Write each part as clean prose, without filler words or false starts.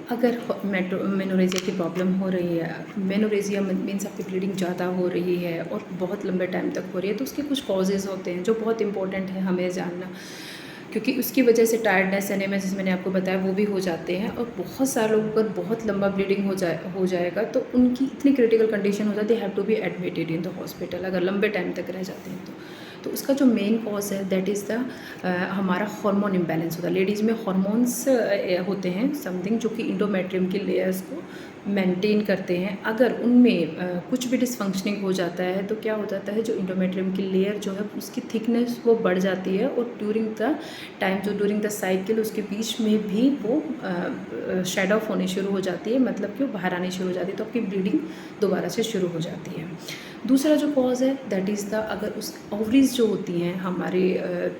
अगर मेनोरेजिया की प्रॉब्लम हो रही है, मेनोरेजिया मीन्स आपकी ब्लीडिंग ज़्यादा हो रही है और बहुत लंबे टाइम तक हो रही है, तो उसके कुछ कॉजेज़ होते हैं जो बहुत इंपॉर्टेंट है हमें जानना, क्योंकि उसकी वजह से टायर्डनेस, एनीमिया जैसे मैंने आपको बताया वो भी हो जाते हैं। और बहुत सारे लोगों को बहुत लंबा ब्लीडिंग हो जाएगा तो उनकी इतनी क्रिटिकल कंडीशन हो जाती है, have to be admitted in the hospital अगर लंबे टाइम तक रह जाते हैं तो उसका जो मेन कॉज है दैट इज़ द हमारा हार्मोन इम्बैलेंस होता है। लेडीज़ में हार्मोन्स होते हैं समथिंग जो कि इंडोमेट्रियम की लेयर्स को मेंटेन करते हैं। अगर उनमें कुछ भी डिसफंक्शनिंग हो जाता है तो क्या हो जाता है, जो इंडोमेट्रियम की लेयर जो है उसकी थिकनेस वो बढ़ जाती है और ड्यूरिंग द साइकिल उसके बीच में भी वो शेड ऑफ होनी शुरू हो जाती है, मतलब कि वो बाहर आनी शुरू हो जाती है, तो आपकी ब्लीडिंग दोबारा से शुरू हो जाती है। दूसरा जो कॉज है दैट इज़ द, अगर उस ओवरीज जो होती हैं हमारे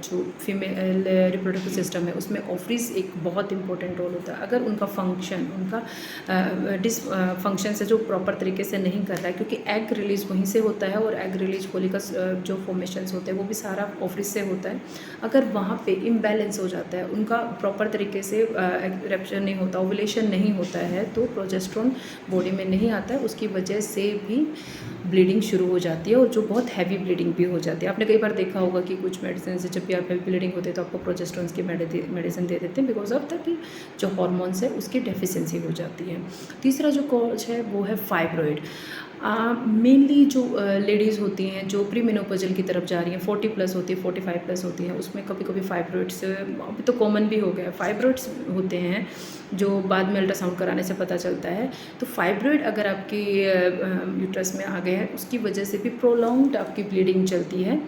जो फीमेल रिप्रोडक्टिव सिस्टम है उसमें ओवरीज एक बहुत इंपॉर्टेंट रोल होता है। अगर उनका फंक्शन, डिस फंक्शन से जो प्रॉपर तरीके से नहीं कर रहा है, क्योंकि एग रिलीज वहीं से होता है और एग रिलीज फोलिकस जो फॉर्मेशंस होते हैं वो भी सारा ओवरीज से होता है। अगर वहाँ पे इम्बैलेंस हो जाता है, उनका प्रॉपर तरीके से इरेक्शन नहीं होता, ओवुलेशन नहीं होता है, तो प्रोजेस्टेरोन बॉडी में नहीं आता है, उसकी वजह से भी ब्लीडिंग शुरू हो जाती है और जो बहुत हैवी ब्लीडिंग भी हो जाती है। आपने कई बार देखा होगा कि कुछ मेडिसिन से जब भी आप हैवी ब्लीडिंग होती है तो आपको प्रोजेस्टेरोन की मेडिसिन दे देते हैं, बिकॉज ऑफ द कि जो हार्मोन्स है उसकी डेफिशिएंसी हो जाती है। तीसरा जो कॉज है वो है फाइब्रॉइड। मेनली जो लेडीज़ होती हैं जो प्री मेनोपॉजल की तरफ जा रही हैं, 40 प्लस होती है, 45 प्लस होती हैं, उसमें कभी कभी फाइब्रॉइड्स, अभी तो कॉमन भी हो गया, फाइब्रॉइड्स होते हैं जो बाद में अल्ट्रासाउंड कराने से पता चलता है। तो फाइब्रॉइड अगर आपकी यूट्रस में आ गए हैं उसकी वजह से भी प्रोलॉन्ग्ड आपकी ब्लीडिंग चलती है।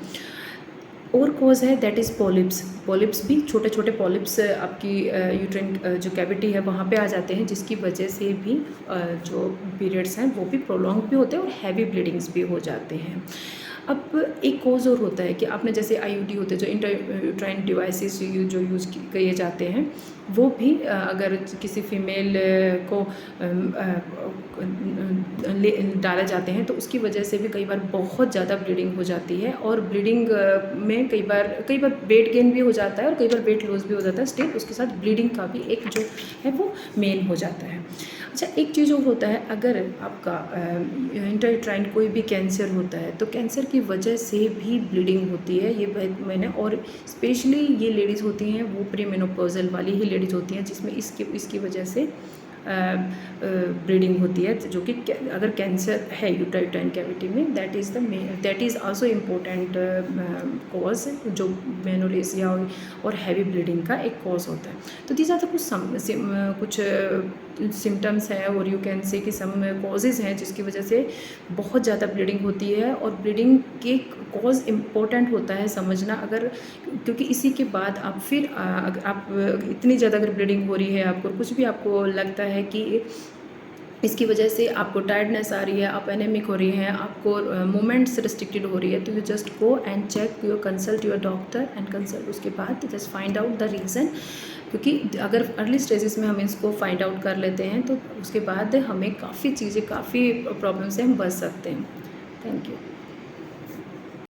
और कॉज है दैट इज़ पॉलिप्स। पॉलिप्स भी छोटे छोटे पॉलिप्स आपकी यूट्राइन जो कैविटी है वहाँ पे आ जाते हैं, जिसकी वजह से भी जो पीरियड्स हैं वो भी प्रोलॉन्ग भी होते हैं और हैवी ब्लीडिंग्स भी हो जाते हैं। अब एक कॉज और होता है कि आपने जैसे आईयूडी होते हैं जो इंट्रायूट्राइन डिवाइसेस जो यूज़ किए जाते हैं, वो भी अगर किसी फीमेल को डाले जाते हैं तो उसकी वजह से भी कई बार बहुत ज़्यादा ब्लीडिंग हो जाती है। और ब्लीडिंग में कई बार वेट गेन भी हो जाता है और कई बार वेट लॉस भी हो जाता है, स्टिल उसके साथ ब्लीडिंग का भी एक जो है वो मेन हो जाता है। अच्छा, एक चीज़ और होता है, अगर आपका इंट्रायूट्राइन कोई भी कैंसर होता है तो कैंसर की वजह से भी ब्लीडिंग होती है। ये मैंने, और स्पेशली ये लेडीज़ होती हैं वो प्री मेनोपॉजल वाली ही लेडीज़ होती हैं जिसमें इसकी वजह से ब्लीडिंग होती है, जो कि अगर कैंसर है यूट्राइन कैविटी में, that is also important cause जो मेनोरेजिया और हैवी ब्लीडिंग का एक कॉज होता है। तो दीज आर द कुछ सिम्टम्स हैं और यू कैन से कि सम कॉजेज़ हैं जिसकी वजह से बहुत ज़्यादा ब्लीडिंग होती है। और ब्लीडिंग के कॉज इम्पोर्टेंट होता है समझना, अगर क्योंकि इसी के बाद आप फिर अगर आप इतनी ज़्यादा अगर ब्लीडिंग हो रही है, आपको कुछ भी आपको लगता है कि इसकी वजह से आपको टायर्डनेस आ रही है, आप एनेमिक हो रही हैं, आपको मूवमेंट्स रिस्ट्रिक्टेड हो रही है, तो you just go and check consult your doctor and consult, उसके बाद just find out the reason. क्योंकि अगर अर्ली स्टेजेस में हम इसको फाइंड आउट कर लेते हैं तो उसके बाद हमें काफ़ी प्रॉब्लम से हम बच सकते हैं। Thank you.